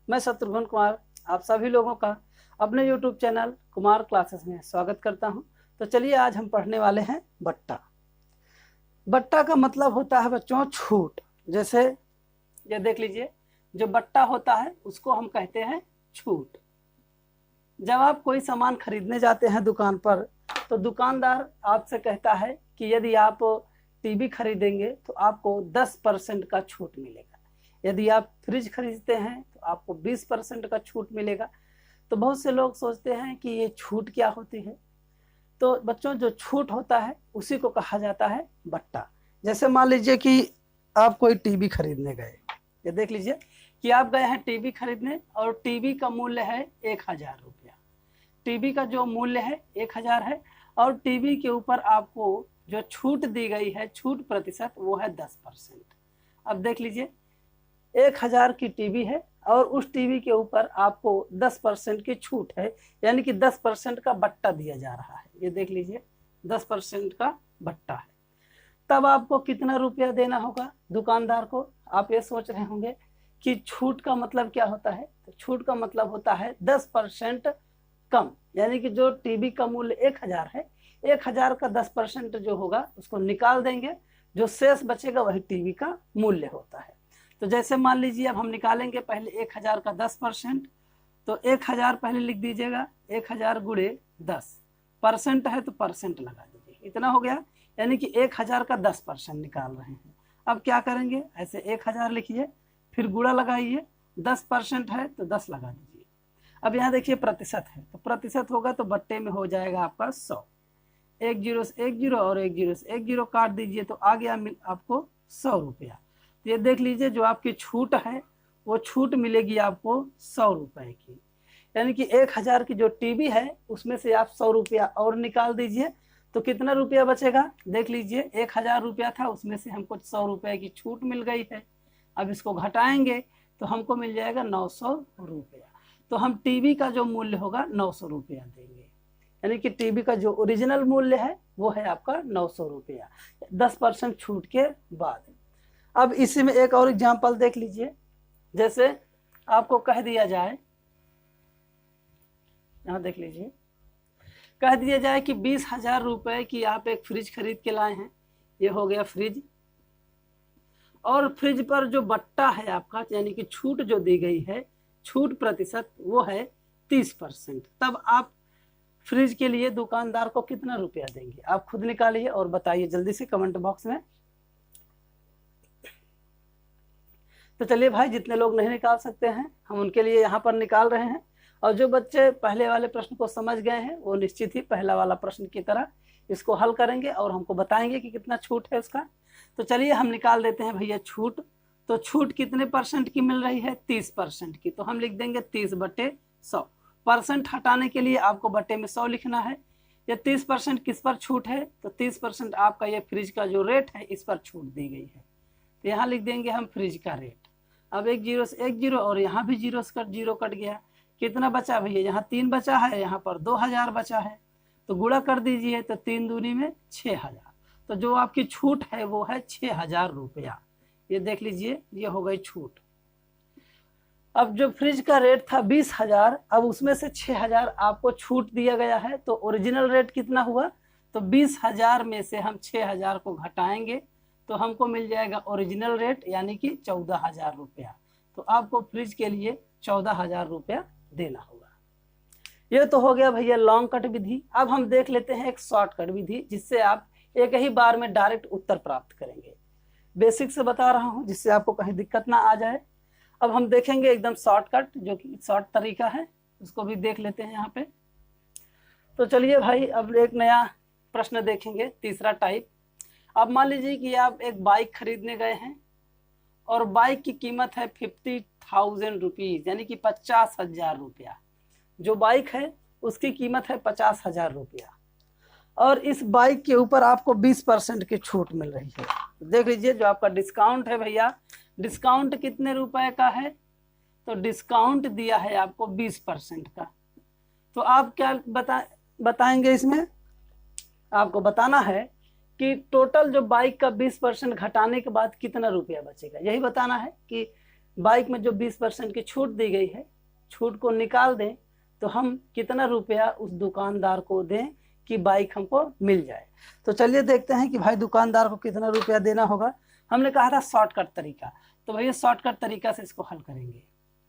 मैं शत्रुघ्न कुमार आप सभी लोगों का अपने YouTube चैनल कुमार क्लासेस में स्वागत करता हूं। तो चलिए आज हम पढ़ने वाले हैं बट्टा। बट्टा का मतलब होता है बच्चों छूट। जैसे ये देख लीजिए, जो बट्टा होता है उसको हम कहते हैं छूट। जब आप कोई सामान खरीदने जाते हैं दुकान पर, तो दुकानदार आपसे कहता है कि यदि आप टीवी खरीदेंगे तो आपको 10% का छूट मिलेगा, यदि आप फ्रिज खरीदते हैं तो आपको 20% का छूट मिलेगा। तो बहुत से लोग सोचते हैं कि ये छूट क्या होती है। तो बच्चों, जो छूट होता है उसी को कहा जाता है बट्टा। जैसे मान लीजिए कि आप कोई टीवी खरीदने गए, ये देख लीजिए कि आप गए हैं टीवी खरीदने और टीवी का मूल्य है 1000 रुपया। टीवी का जो मूल्य है 1000 है और टीवी के ऊपर आपको जो छूट दी गई है, छूट प्रतिशत, वो है 10%। अब देख लीजिए 1000 की टीवी है और उस टीवी के ऊपर आपको 10% की छूट है, यानी कि 10% का बट्टा दिया जा रहा है। ये देख लीजिए 10% का बट्टा है। तब आपको कितना रुपया देना होगा दुकानदार को? आप ये सोच रहे होंगे कि छूट का मतलब क्या होता है। तो छूट का मतलब होता है 10% कम, यानी कि जो टीवी का मूल्य 1000 है, 1000 का 10% जो होगा उसको निकाल देंगे, जो शेष बचेगा वही टीवी का मूल्य होता है। तो जैसे मान लीजिए अब हम निकालेंगे पहले 1000 का 10%, तो 1000 पहले लिख दीजिएगा, 1000 गुणे 10 परसेंट है तो परसेंट लगा दीजिए, इतना हो गया, यानी कि 1000 का 10% निकाल रहे हैं। अब क्या करेंगे, ऐसे 1000 लिखिए, फिर गुणा लगाइए, 10% है तो 10 लगा दीजिए। अब यहाँ देखिए प्रतिशत है, तो प्रतिशत होगा तो बट्टे में हो जाएगा आपका 100। 1 0 से 1 0 और 1 0 से 1 0 काट दीजिए तो आ गया आपको 100 रुपया। तो ये देख लीजिए जो आपकी छूट है वो छूट मिलेगी आपको 100 रुपए की, यानी कि 1000 की जो टीवी है उसमें से आप 100 रुपया और निकाल दीजिए तो कितना रुपया बचेगा। देख लीजिए 1000 रुपया था, उसमें से हमको 100 रुपये की छूट मिल गई है। अब इसको घटाएंगे तो हमको मिल जाएगा 900 रुपया। तो हम टीवी का जो मूल्य होगा 900 रुपया देंगे, यानी कि टीवी का जो ओरिजिनल मूल्य है वो है आपका 900 रुपया 10% छूट के बाद। अब इसी में एक और एग्जांपल देख लीजिए। जैसे आपको कह दिया जाए, यहाँ देख लीजिए, कह दिया जाए कि 20,000 रुपए की आप एक फ्रिज खरीद के लाए हैं। ये हो गया फ्रिज, और फ्रिज पर जो बट्टा है आपका, यानी कि छूट जो दी गई है, छूट प्रतिशत, वो है 30%। तब आप फ्रिज के लिए दुकानदार को कितना रुपया देंगे? आप खुद निकालिए और बताइए जल्दी से कमेंट बॉक्स में। तो चलिए भाई, जितने लोग नहीं निकाल सकते हैं हम उनके लिए यहाँ पर निकाल रहे हैं, और जो बच्चे पहले वाले प्रश्न को समझ गए हैं वो निश्चित ही पहला वाला प्रश्न की तरह इसको हल करेंगे और हमको बताएंगे कि कितना छूट है उसका। तो चलिए हम निकाल देते हैं भैया छूट। तो छूट कितने परसेंट की मिल रही है? 30% की। तो हम लिख देंगे 30/100। परसेंट हटाने के लिए आपको बट्टे में 100 लिखना है। ये 30% किस पर छूट है? तो 30% आपका ये फ्रिज का जो रेट है इस पर छूट दी गई है। तो यहाँ लिख देंगे हम फ्रिज का रेट। अब 1 0 से 1 0 और यहाँ भी 0 कट गया, कितना बचा भैया? यहाँ 3 बचा है, यहाँ पर 2000 बचा है, तो गुणा कर दीजिए, तो 3 दूनी में 6000। तो जो आपकी छूट है वो है 6000 रुपया। ये देख लीजिए, ये हो गई छूट। अब जो फ्रिज का रेट था 20,000, अब उसमें से 6000 आपको छूट दिया गया है, तो ओरिजिनल रेट कितना हुआ? तो 20,000 में से हम 6000 को घटाएंगे तो हमको मिल जाएगा ओरिजिनल रेट, यानी कि 14,000 रुपया। तो आपको फ्रिज के लिए 14,000 रुपया देना होगा। ये तो हो गया भैया लॉन्ग कट विधि। अब हम देख लेते हैं एक शॉर्टकट विधि, जिससे आप एक ही बार में डायरेक्ट उत्तर प्राप्त करेंगे। बेसिक से बता रहा हूं जिससे आपको कहीं दिक्कत ना आ जाए। अब हम देखेंगे एकदम शॉर्टकट, जो कि शॉर्ट तरीका है, उसको भी देख लेते हैं यहाँ पे। तो चलिए भाई, अब एक नया प्रश्न देखेंगे, तीसरा टाइप। अब मान लीजिए कि आप एक बाइक खरीदने गए हैं और बाइक की कीमत है 50,000 रुपीज, यानी कि 50,000 रुपया। जो बाइक है उसकी कीमत है 50,000 रुपया, और इस बाइक के ऊपर आपको 20% की छूट मिल रही है। तो देख लीजिए जो आपका डिस्काउंट है भैया, डिस्काउंट कितने रुपए का है? तो डिस्काउंट दिया है आपको 20% का। तो आप क्या बताएंगे इसमें? आपको बताना है कि टोटल जो बाइक का 20% घटाने के बाद कितना रुपया बचेगा, यही बताना है कि बाइक में जो 20% की छूट दी गई है, छूट को निकाल दें तो हम कितना रुपया उस दुकानदार को दें कि बाइक हमको मिल जाए। तो चलिए देखते हैं कि भाई दुकानदार को कितना रुपया देना होगा। हमने कहा था शॉर्टकट तरीका, तो भैया शॉर्टकट तरीका से इसको हल करेंगे।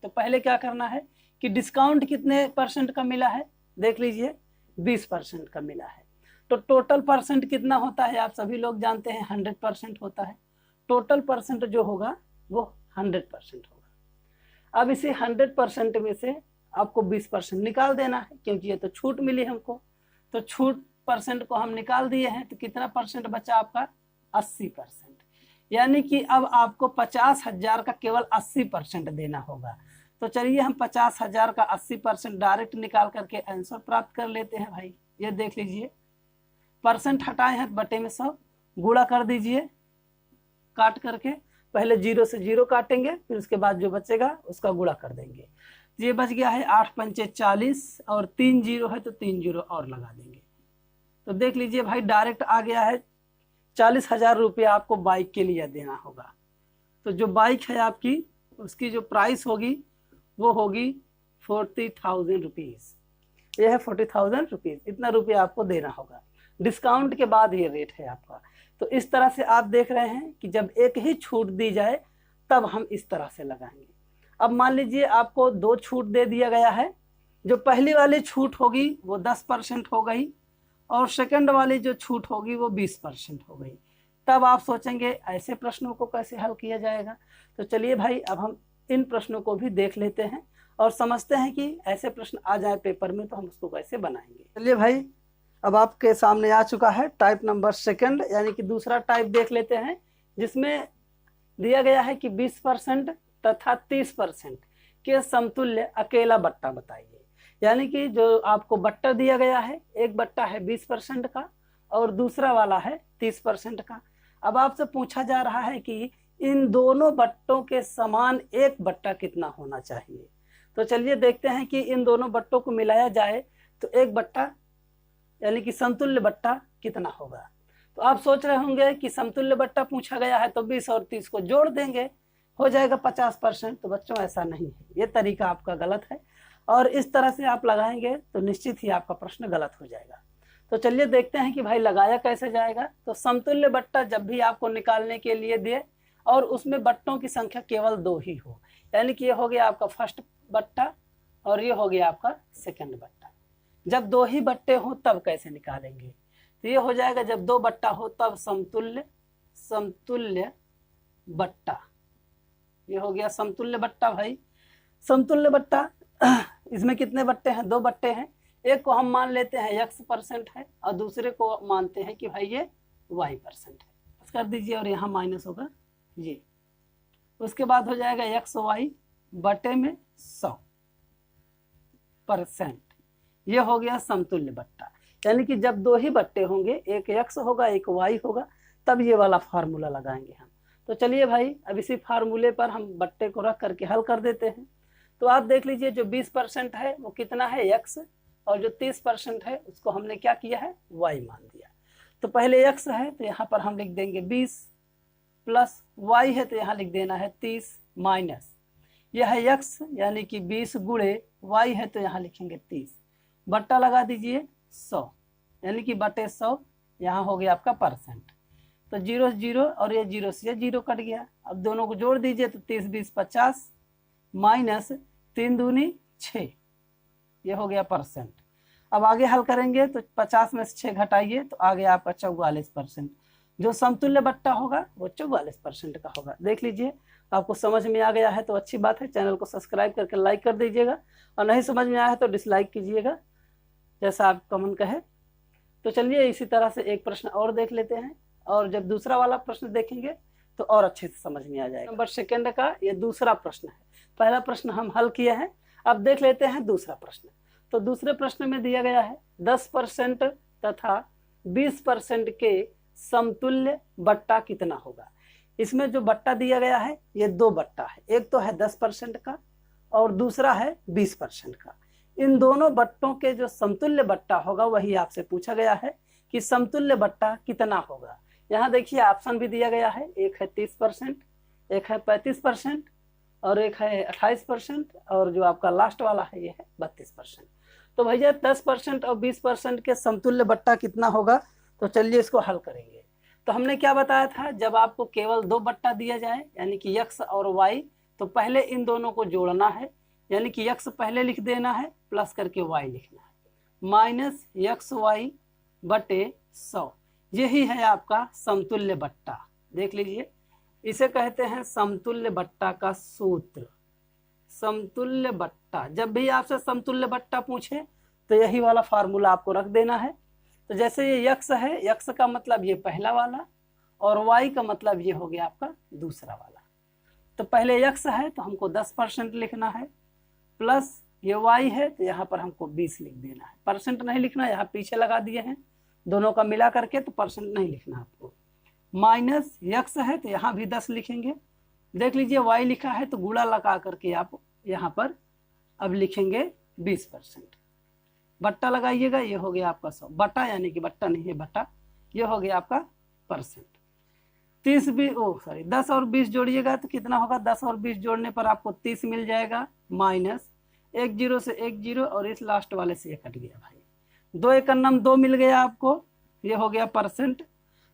तो पहले क्या करना है कि डिस्काउंट कितने परसेंट का मिला है, देख लीजिए 20% का मिला है। तो टोटल परसेंट कितना होता है, आप सभी लोग जानते हैं 100% होता है। टोटल परसेंट जो होगा वो 100% होगा। अब इसे 100% में से आपको 20% निकाल देना है, क्योंकि ये तो छूट मिली हमको। तो छूट परसेंट को हम निकाल दिए हैं, तो कितना परसेंट बचा आपका, 80%। यानी कि अब आपको 50,000 का केवल 80% देना होगा। तो चलिए हम 50,000 का 80% डायरेक्ट निकाल करके आंसर प्राप्त कर लेते हैं भाई। ये देख लीजिए, परसेंट हटाए हैं बटे में 100, गुणा कर दीजिए काट करके। पहले 0 से 0 काटेंगे, फिर उसके बाद जो बचेगा उसका गुणा कर देंगे। ये बच गया है 8 पंचे 40 और 3 0 है तो 3 0 और लगा देंगे। तो देख लीजिए भाई डायरेक्ट आ गया है 40,000 रुपया आपको बाइक के लिए देना होगा। तो जो बाइक है आपकी, उसकी जो प्राइस होगी वो होगी 40,000 रुपीज़। ये है 40,000 रुपीज़, इतना रुपया आपको देना होगा। डिस्काउंट के बाद ये रेट है आपका। तो इस तरह से आप देख रहे हैं कि जब एक ही छूट दी जाए तब हम इस तरह से लगाएंगे। अब मान लीजिए आपको 2 छूट दे दिया गया है। जो पहली वाली छूट होगी वो 10% हो गई और सेकंड वाली जो छूट होगी वो 20% हो गई। तब आप सोचेंगे ऐसे प्रश्नों को कैसे हल किया जाएगा। तो चलिए भाई अब हम इन प्रश्नों को भी देख लेते हैं और समझते हैं कि ऐसे प्रश्न आ जाए पेपर में तो हम उसको कैसे बनाएंगे। चलिए भाई अब आपके सामने आ चुका है टाइप नंबर सेकंड, यानी कि दूसरा टाइप देख लेते हैं, जिसमें दिया गया है कि 20% तथा 30% के समतुल्य अकेला बट्टा बताइए। यानी कि जो आपको बट्टा दिया गया है, एक बट्टा है 20% का और दूसरा वाला है 30% का। अब आपसे पूछा जा रहा है कि इन दोनों बट्टों के समान एक बट्टा कितना होना चाहिए। तो चलिए देखते हैं कि इन दोनों बट्टों को मिलाया जाए तो एक बट्टा यानी कि समतुल्य बट्टा कितना होगा। तो आप सोच रहे होंगे कि समतुल्य बट्टा पूछा गया है तो 20 और 30 को जोड़ देंगे, हो जाएगा 50%। तो बच्चों ऐसा नहीं है, ये तरीका आपका गलत है और इस तरह से आप लगाएंगे तो निश्चित ही आपका प्रश्न गलत हो जाएगा। तो चलिए देखते हैं कि भाई लगाया कैसे जाएगा। तो समतुल्य बट्टा जब भी आपको निकालने के लिए दे और उसमें बट्टों की संख्या केवल 2 ही हो, यानी कि ये हो गया आपका फर्स्ट बट्टा और ये हो गया आपका सेकंड बट्टा। जब 2 ही बट्टे हो तब कैसे निकालेंगे, तो ये हो जाएगा जब 2 बट्टा हो तब समतुल्य बट्टा। ये हो गया समतुल्य बट्टा भाई। समतुल्य बट्टा इसमें कितने बट्टे हैं, 2 बट्टे हैं। एक को हम मान लेते हैं x% है और दूसरे को मानते हैं कि भाई ये y% है। बस कर दीजिए और यहाँ माइनस होगा ये। उसके बाद हो जाएगा xy बटे में 100%। ये हो गया समतुल्य बट्टा। यानी कि जब 2 ही बट्टे होंगे, एक x होगा एक y होगा, तब ये वाला फार्मूला लगाएंगे हम। तो चलिए भाई अब इसी फार्मूले पर हम बट्टे को रख करके हल कर देते हैं। तो आप देख लीजिए जो 20% है वो कितना है x और जो 30% है उसको हमने क्या किया है y मान दिया। तो पहले x है तो यहाँ पर हम लिख देंगे 20 प्लस y है तो यहाँ लिख देना है 30 माइनस यह है x यानी कि 20 गुणे y है तो यहाँ लिखेंगे 30, बट्टा लगा दीजिए 100 यानी कि बटे 100, यहाँ हो गया आपका परसेंट। तो 0 0 और ये 0 से 0 कट गया। अब दोनों को जोड़ दीजिए तो 30 20 50 माइनस 3 दूनी 6, ये हो गया परसेंट। अब आगे हल करेंगे तो 50 में से 6 घटाइए तो आ गया आपका 44%। जो समतुल्य बट्टा होगा वो 44% का होगा। देख लीजिए आपको समझ में आ गया है तो अच्छी बात है, चैनल को सब्सक्राइब करके लाइक कर दीजिएगा और नहीं समझ में आया है तो डिसलाइक कीजिएगा जैसा आपका मन कहे। तो चलिए इसी तरह से एक प्रश्न और देख लेते हैं और जब दूसरा वाला प्रश्न देखेंगे तो और अच्छे से समझ में आ जाएगा। नंबर सेकंड का ये दूसरा प्रश्न है। पहला प्रश्न हम हल किए हैं, अब देख लेते हैं दूसरा प्रश्न। तो दूसरे प्रश्न में दिया गया है 10% तथा 20% के समतुल्य बट्टा कितना होगा। इसमें जो बट्टा दिया गया है ये 2 बट्टा है, एक तो है 10% का और दूसरा है 20% का। इन दोनों बट्टों के जो समतुल्य बट्टा होगा वही आपसे पूछा गया है कि समतुल्य बट्टा कितना होगा। यहाँ देखिए ऑप्शन भी दिया गया है, एक है 30%, एक है 35% और एक है 28%, और जो आपका लास्ट वाला है ये है 32%। तो भैया 10% और 20% के समतुल्य बट्टा कितना होगा, तो चलिए इसको हल करेंगे। तो हमने क्या बताया था, जब आपको केवल 2 बट्टा दिया जाए यानी कि x और y, तो पहले इन दोनों को जोड़ना है, यानी कि x पहले लिख देना है प्लस करके y लिखना है, माइनस XY बटे 100। यही है आपका समतुल्य बट्टा। देख लीजिए, इसे कहते हैं समतुल्य बट्टा का सूत्र। समतुल्य बट्टा, जब भी आपसे समतुल्य बट्टा पूछे तो यही वाला फार्मूला आपको रख देना है। तो जैसे ये x है, x का मतलब ये पहला वाला, और y का मतलब ये हो गया आपका दूसरा वाला। तो पहले x है तो हमको 10% लिखना है, प्लस ये y है तो यहाँ पर हमको 20 लिख देना है। परसेंट नहीं लिखना, यहाँ पीछे लगा दिए हैं दोनों का मिला करके, तो परसेंट नहीं लिखना आपको। माइनस x है तो यहाँ भी 10 लिखेंगे। देख लीजिए y लिखा है तो गुणा लगा करके आप यहाँ पर अब लिखेंगे 20%। बट्टा लगाइएगा, ये हो गया आपका 100 बट्टा, यानी कि बट्टा नहीं है बट्टा, ये हो गया आपका परसेंट। 10 और 20 जोड़िएगा तो कितना होगा, 10 और 20 जोड़ने पर आपको 30 मिल जाएगा, माइनस 1 0 से 1 0 और इस लास्ट वाले से ये कट गया भाई, 2 1 नम 2 मिल गया आपको, ये हो गया परसेंट।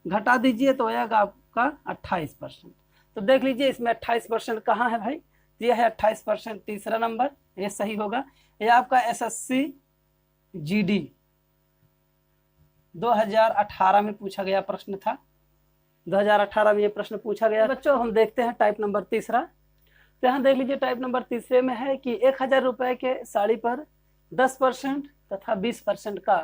घटा दीजिए तो आएगा आपका 28%। तो देख लीजिए इसमें 28% कहाँ है भाई, ये है 28%, तीसरा नंबर ये सही होगा। ये आपका SSC GD 2018 में पूछा गया प्रश्न था, 2018 में ये प्रश्न पूछा गया। बच्चों हम देखते हैं टाइप नंबर तीसरा। तो यहाँ देख लीजिए टाइप नंबर तीसरे में है कि 1000 रुपए के साड़ी पर 10% तथा 20% का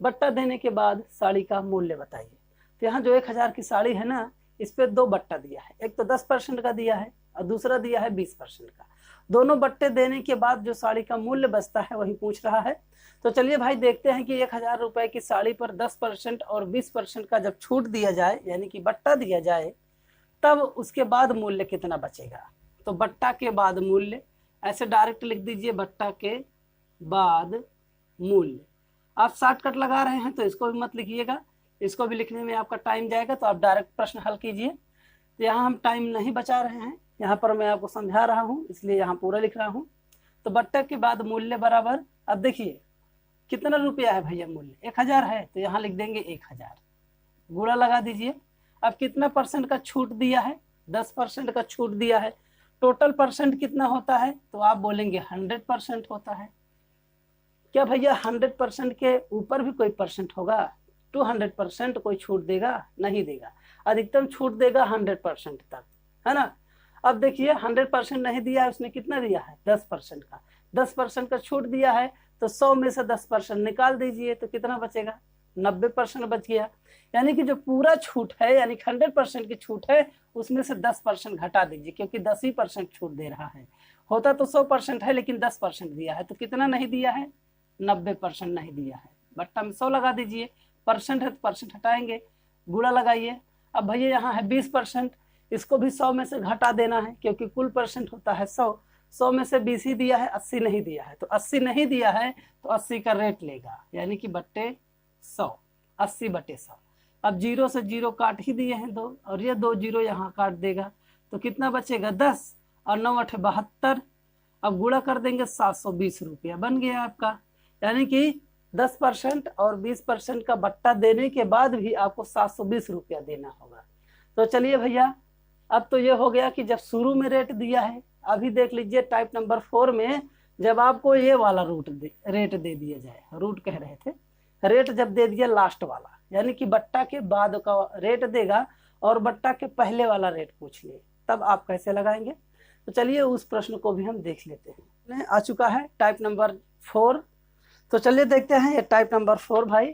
बट्टा देने के बाद साड़ी का मूल्य बताइए। तो यहाँ जो 1000 की साड़ी है ना, इस पे 2 बट्टा दिया है, एक तो 10% का दिया है और दूसरा दिया है 20% का। दोनों बट्टे देने के बाद जो साड़ी का मूल्य बचता है वही पूछ रहा है। तो चलिए भाई देखते हैं कि 1000 रुपए की साड़ी पर 10% और 20% का जब छूट दिया जाए यानी कि बट्टा दिया जाए, तब उसके बाद मूल्य कितना बचेगा। तो बट्टा के बाद मूल्य ऐसे डायरेक्ट लिख दीजिए, बट्टा के बाद मूल्य। आप शॉर्टकट लगा रहे हैं तो इसको भी मत लिखिएगा, इसको भी लिखने में आपका टाइम जाएगा, तो आप डायरेक्ट प्रश्न हल कीजिए। तो यहाँ हम टाइम नहीं बचा रहे हैं, यहाँ पर मैं आपको समझा रहा हूँ इसलिए यहाँ पूरा लिख रहा हूँ। तो बट्टा के बाद मूल्य बराबर, अब देखिए कितना रुपया है भैया, मूल्य 1000 है तो यहाँ लिख देंगे 1000, गुणा लगा दीजिए। अब कितना परसेंट का छूट दिया है, 10% का छूट दिया है, टोटल परसेंट कितना होता है, तो आप बोलेंगे 100% होता है। क्या भैया 100% के ऊपर भी कोई परसेंट होगा, 200% कोई छूट देगा, नहीं देगा, अधिकतम छूट देगा 100% तक, है ना। अब देखिए 100% नहीं दिया है, उसने कितना दिया है 10% का, 10% का छूट दिया है, तो 100 में से 10% निकाल दीजिए तो कितना बचेगा, 90% बच गया। यानी कि जो पूरा छूट है यानी 100% की छूट है उसमें से 10% घटा दीजिए, क्योंकि 10% छूट दे रहा है। होता तो 100% है लेकिन 10% दिया है, तो कितना नहीं दिया है, 90% नहीं दिया है। बट्टा में 100 लगा दीजिए, परसेंट है तो परसेंट हटाएंगे, गुणा लगाइए। अब भैया यहाँ है 20%, इसको भी 100 में से घटा देना है, क्योंकि कुल परसेंट होता है 100, 100 में से 20 ही दिया है, 80 नहीं दिया है। तो 80 नहीं दिया है तो 80 का रेट लेगा, यानी कि बट्टे 100, 80 बटे 100। अब 0 से 0 काट ही दिए हैं 2, और ये 2 0 यहाँ काट देगा, तो कितना बचेगा 10 और 9 8 72। अब गुणा कर देंगे 720 रुपया बन गया आपका। यानी कि 10% और 20% का बट्टा देने के बाद भी आपको 720 रुपया देना होगा। तो चलिए भैया, अब तो ये हो गया कि जब शुरू में रेट दिया है। अभी देख लीजिए टाइप नंबर 4 में जब आपको ये वाला रेट दे दिया जाए, रूट कह रहे थे, रेट जब दे दिया लास्ट वाला, यानी कि बट्टा के बाद का रेट देगा और बट्टा के पहले वाला रेट पूछ ले, तब आप कैसे लगाएंगे। तो चलिए उस प्रश्न को भी हम देख लेते हैं। आ चुका है टाइप नंबर 4, तो चलिए देखते हैं ये टाइप नंबर 4 भाई।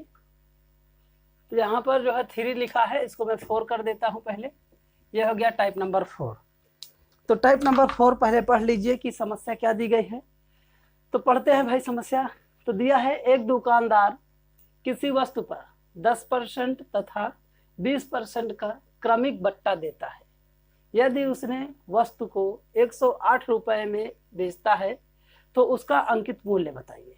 तो यहाँ पर जो है 3 लिखा है, इसको मैं 4 कर देता हूँ पहले। ये हो गया टाइप नंबर 4। तो टाइप नंबर 4 पहले पढ़ लीजिए कि समस्या क्या दी गई है। तो पढ़ते हैं भाई समस्या। तो दिया है एक दुकानदार किसी वस्तु पर 10% तथा 20% का क्रमिक बट्टा देता है। यदि उसने वस्तु को 108 रुपए में बेचता है तो उसका अंकित मूल्य बताइए।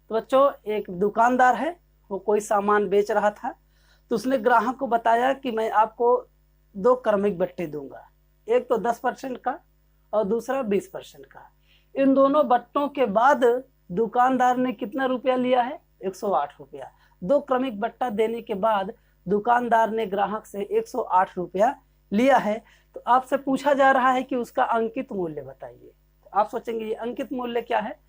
तो बच्चों एक दुकानदार है, वो कोई सामान बेच रहा था, तो उसने ग्राहक को बताया कि मैं आपको 2 क्रमिक बट्टे दूंगा, एक तो 10% का और दूसरा 20% का। इन दोनों बट्टों के बाद दुकानदार ने कितना रुपया लिया है? 108 रुपया। 2 क्रमिक बट्टा देने के बाद दुकानदार ने ग्राहक से 108 रुपया लिया है। तो आपसे पूछा जा रहा है कि उसका अंकित मूल्य बताइए। आप सोचेंगे ये अंकित मूल्य क्या है?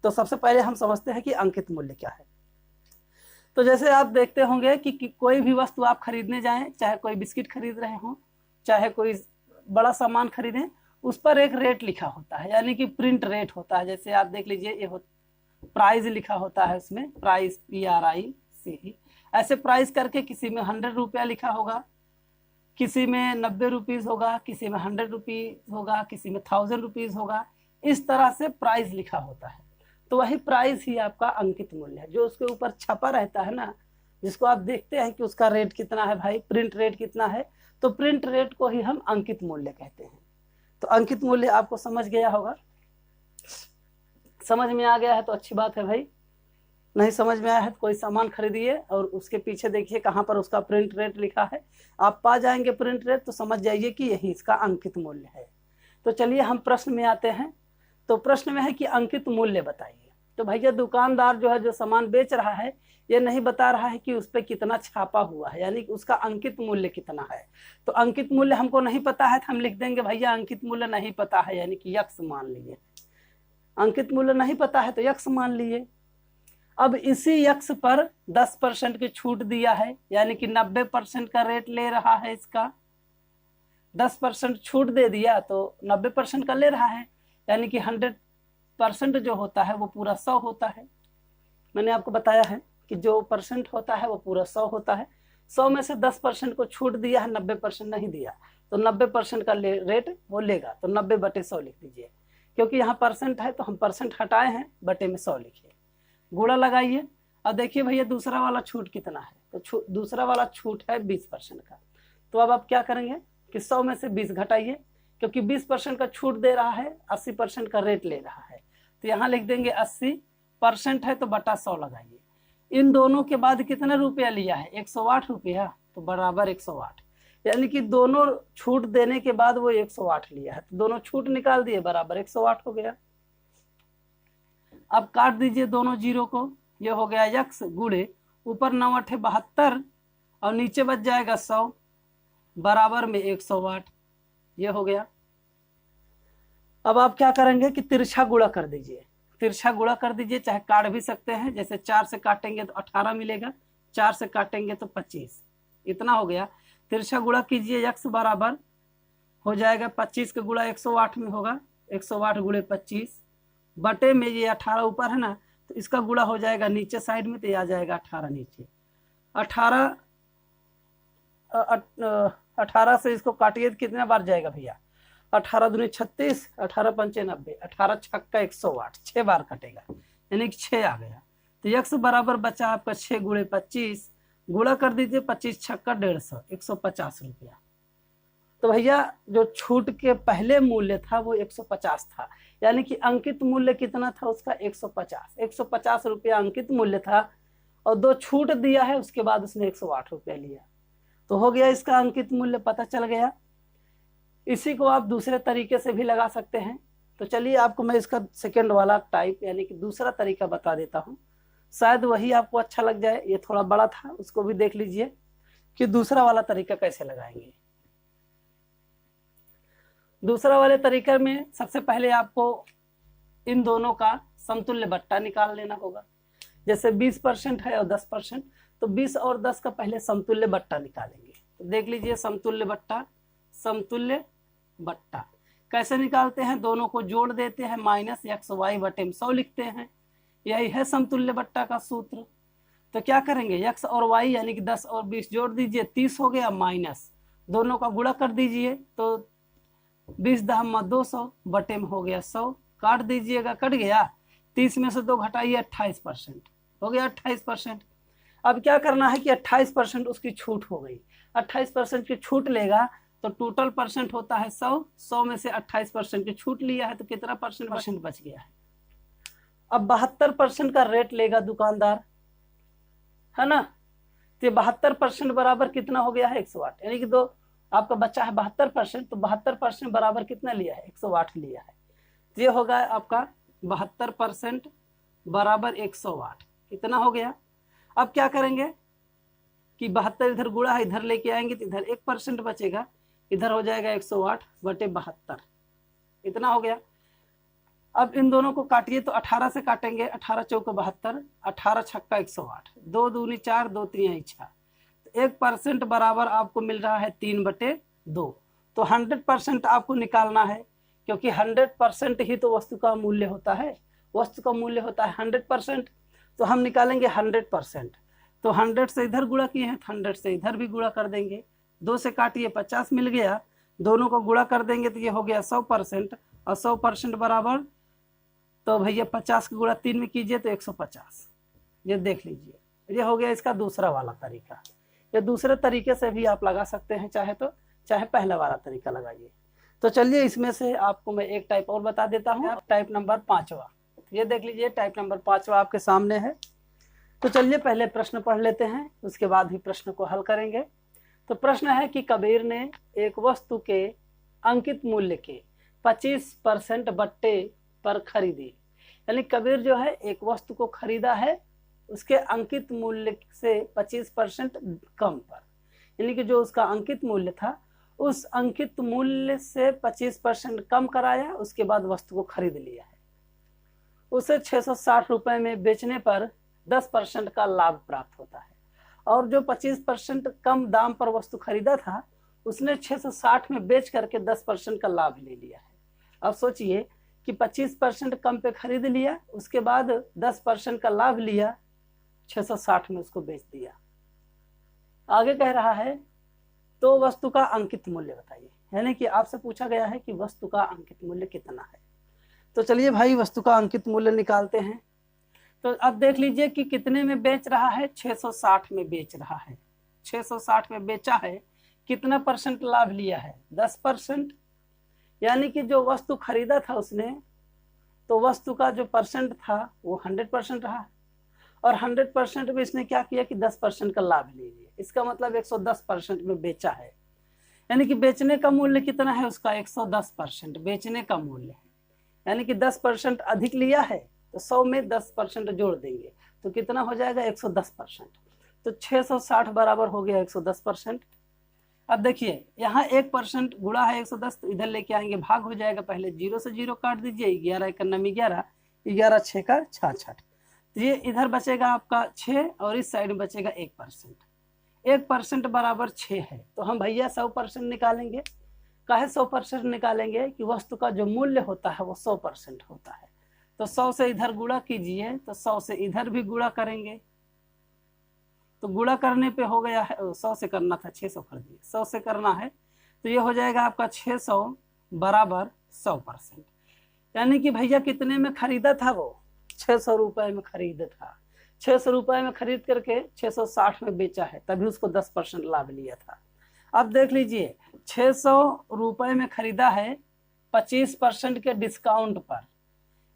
तो सबसे पहले हम समझते हैं कि अंकित मूल्य क्या है। तो जैसे आप देखते होंगे कि कोई भी वस्तु आप खरीदने जाएं, चाहे कोई बिस्किट खरीद रहे हो, चाहे कोई बड़ा सामान खरीदें, उस पर एक रेट लिखा होता है, यानी कि प्रिंट रेट होता है। जैसे आप देख लीजिए, ये प्राइस लिखा होता है, उसमें प्राइस PRICE। ऐसे प्राइस करके किसी में 100 रुपया लिखा होगा, किसी में 90 रुपीज़ होगा, किसी में 100 रुपीज़ होगा, किसी में 1000 रुपीज़ होगा। इस तरह से प्राइस लिखा होता है। तो वही प्राइस ही आपका अंकित मूल्य है, जो उसके ऊपर छपा रहता है ना, जिसको आप देखते हैं कि उसका रेट कितना है भाई, प्रिंट रेट कितना है, तो प्रिंट रेट को ही हम अंकित मूल्य कहते हैं। तो अंकित मूल्य आपको समझ गया होगा। समझ में आ गया है तो अच्छी बात है भाई। नहीं समझ में आया है तो कोई सामान खरीदिए और उसके पीछे देखिए कहाँ पर उसका प्रिंट रेट लिखा है। आप पा जाएंगे प्रिंट रेट तो समझ जाइए कि यही इसका अंकित मूल्य है। तो चलिए हम प्रश्न में आते हैं। तो प्रश्न में है कि अंकित मूल्य बताइए। तो भैया दुकानदार जो है, जो सामान बेच रहा है, ये नहीं बता रहा है कि उस पर कितना छापा हुआ है, यानी कि उसका अंकित मूल्य कितना है। तो अंकित मूल्य हमको नहीं पता है तो हम लिख देंगे भैया अंकित मूल्य नहीं पता है, यानी कि यक्स मान लिए। अंकित मूल्य नहीं पता है तो यक्स मान लिए। अब इसी यक्स पर 10% की छूट दिया है, यानी कि 90% का रेट ले रहा है। इसका 10% छूट दे दिया तो 90% का ले रहा है, यानी कि 100% जो होता है वो पूरा 100 होता है। मैंने आपको बताया है कि जो परसेंट होता है वो पूरा 100 होता है। 100 में से 10% को छूट दिया है, 90% नहीं दिया, तो 90% का रेट वो लेगा। तो 90/100 लिख दीजिए, क्योंकि यहाँ परसेंट है तो हम परसेंट हटाए हैं, बटे में 100 लिखिए, गुणा लगाइए। अब देखिए भैया दूसरा वाला छूट कितना है, तो दूसरा वाला छूट है 20% का। तो अब आप क्या करेंगे कि 100 में से 20 घटाइए, क्योंकि 20% का छूट दे रहा है, 80% का रेट ले रहा है। तो यहाँ लिख देंगे 80% है तो बटा 100 लगाइए। इन दोनों के बाद कितना रुपया लिया है? 108 रुपया, तो बराबर 108, यानी कि दोनों छूट देने के बाद वो 108 लिया है। तो दोनों छूट निकाल दिए, बराबर 108 हो गया। अब काट दीजिए दोनों जीरो को, ये हो गया यक्स गुणे ऊपर 9 8 72 और नीचे बच जाएगा 100 बराबर में 108, ये हो गया। अब आप क्या करेंगे कि तिरछा गुणा कर दीजिए। तिरछा गुणा कर दीजिए, चाहे काट भी सकते हैं, जैसे 4 से काटेंगे तो 18 मिलेगा, 4 से काटेंगे तो 25, इतना हो गया। तिरछा गुणा कीजिए, यक्स बराबर हो जाएगा 25 का गुणा 108 में होगा, 108 गुणे 25 बटे में ये 18 ऊपर है ना, तो इसका गुणा हो जाएगा नीचे साइड में, तो ये आ जाएगा 18 नीचे। 18 से इसको काटिए तो कितना बार जाएगा भैया? 18 दूनी 36, 18 पंचे 90, 18 छक्का 108, 6 बार कटेगा, यानी कि 6 आ गया। तो यक्स बराबर बचा आपका 6 गुणे 25, गुणा कर दीजिए, 25 छक्का 150, 150 रुपया। तो भैया जो छूट के पहले मूल्य था वो 150 था, यानी कि अंकित मूल्य कितना था उसका? 150 रुपया अंकित मूल्य था, और 2 छूट दिया है, उसके बाद उसने 108 रुपया लिया, तो हो गया इसका अंकित मूल्य पता चल गया। इसी को आप दूसरे तरीके से भी लगा सकते हैं। तो चलिए आपको मैं इसका सेकंड वाला टाइप यानी कि दूसरा तरीका बता देता हूँ, शायद वही आपको अच्छा लग जाए। ये थोड़ा बड़ा था, उसको भी देख लीजिए कि दूसरा वाला तरीका कैसे लगाएंगे। दूसरा वाले तरीके में सबसे पहले आपको इन दोनों का समतुल्य बट्टा निकाल लेना होगा। जैसे 20% है और 10%, तो 20 और 10 का पहले समतुल्य बट्टा निकालेंगे। तो देख लीजिए समतुल्य बट्टा कैसे निकालते हैं? दोनों को जोड़ देते हैं, माइनस XY बटे 100 लिखते हैं, यही है समतुल्य बट्टा का सूत्र। तो क्या करेंगे, x और y यानी कि 10 और 20 जोड़ दीजिए, 30 हो गया, माइनस दोनों का गुणा कर दीजिए, तो 20 दहमा 200 बटे में हो गया 100, काट दीजिएगा, कट गया। 30 में से 2 घटाइए, 28% हो गया, 28%। अब क्या करना है कि 28% उसकी छूट हो गई, 28% की छूट लेगा तो टोटल परसेंट होता है 100 में से 28% की छूट लिया है तो कितना परसेंट बच गया है। अब 72% का रेट लेगा दुकानदार, है ना, तो 72% बराबर कितना हो गया है? 108, यानी कि आपका बच्चा है 72%, तो 72% बराबर कितना लिया है, 108 लिया है। तो ये होगा आपका 72% बराबर 108। कितना हो गया? अब क्या करेंगे कि 72 इधर गुणा है, इधर लेके आएंगे तो इधर 1% बचेगा, इधर हो जाएगा 108/72। इतना हो गया। अब इन दोनों को काटिए तो 18 से काटेंगे, 18 चौका 72, 18 छक्का 108, 2 दूनी 4, 2 3 6। 1% बराबर आपको मिल रहा है 3/2। तो 100% आपको निकालना है, क्योंकि 100% ही तो वस्तु का मूल्य होता है। वस्तु का मूल्य होता है 100%, तो हम निकालेंगे 100%। तो 100 से इधर गुणा किए हैं, 100 से इधर भी गुणा कर देंगे। 2 से काटिए 50 मिल गया, दोनों को गुणा कर देंगे तो ये हो गया 100%। और 100% बराबर, तो भैया 50 का गुणा 3 में कीजिए तो 150। ये देख लीजिए, ये हो गया इसका दूसरा वाला तरीका। ये दूसरे तरीके से भी आप लगा सकते हैं चाहे तो, चाहे पहला वाला तरीका लगाइए। तो चलिए इसमें से आपको मैं एक टाइप और बता देता हूँ, टाइप नंबर 5वां। ये देख लीजिए, टाइप नंबर 5वां आपके सामने है। तो चलिए पहले प्रश्न पढ़ लेते हैं, उसके बाद ही प्रश्न को हल करेंगे। तो प्रश्न है कि कबीर ने एक वस्तु के अंकित मूल्य के 25% बट्टे पर खरीदी। यानी कबीर जो है एक वस्तु को खरीदा है, उसके अंकित मूल्य से 25% कम पर, यानी कि जो उसका अंकित मूल्य था उस अंकित मूल्य से 25% कम कराया, उसके बाद वस्तु को खरीद लिया है। उसे 660 रुपए में बेचने पर 10% का लाभ प्राप्त होता है, और जो 25% कम दाम पर वस्तु खरीदा था उसने 660 में बेच करके 10% का लाभ ले लिया है। अब सोचिए कि 25% कम पे खरीद लिया, उसके बाद 10% का लाभ लिया, 660 में उसको बेच दिया। आगे कह रहा है तो वस्तु का अंकित मूल्य बताइए। यानी कि आपसे पूछा गया है कि वस्तु का अंकित मूल्य कितना है। तो चलिए भाई वस्तु का अंकित मूल्य निकालते हैं। तो अब देख लीजिए कि कितने में बेच रहा है, 660 में बेच रहा है। 660 में बेचा है, कितना परसेंट लाभ लिया है, 10%। यानी कि जो वस्तु खरीदा था उसने, तो वस्तु का जो परसेंट था वो 100% रहा, और 100% में इसने क्या किया कि 10% का लाभ ले लिया। इसका मतलब 110% में बेचा है। यानी कि बेचने का मूल्य कितना है उसका, 110% बेचने का मूल्य है। यानी कि 10% अधिक लिया है, तो 100 में 10% जोड़ देंगे तो कितना हो जाएगा, 110%। तो 660 बराबर हो गया 110%। अब देखिए यहाँ 1% गुणा है 110, तो इधर लेके आएंगे, भाग हो जाएगा। पहले 0 से 0 काट दीजिए, 11 1 9 11, 11 6 का 66। तो ये इधर बचेगा आपका 6, और इस साइड में बचेगा 1%। 1% बराबर 6 है, तो हम भैया 100% निकालेंगे। काहे 100% निकालेंगे कि वस्तु का जो मूल्य होता है वो 100% होता है। तो 100 से इधर गुणा कीजिए, तो 100 से इधर भी गुणा करेंगे, तो गुणा करने पे हो गया है, 100 से करना था 600 कर दिए, 100 से करना है, तो ये हो जाएगा आपका 600 बराबर 100%। यानी कि भैया कितने में खरीदा था वो, 600 रुपए में खरीदा था। 600 रुपए में खरीद करके 660 में बेचा है, तभी उसको 10% लाभ लिया था। अब देख लीजिए 600 रुपए में खरीदा है 25% के डिस्काउंट पर,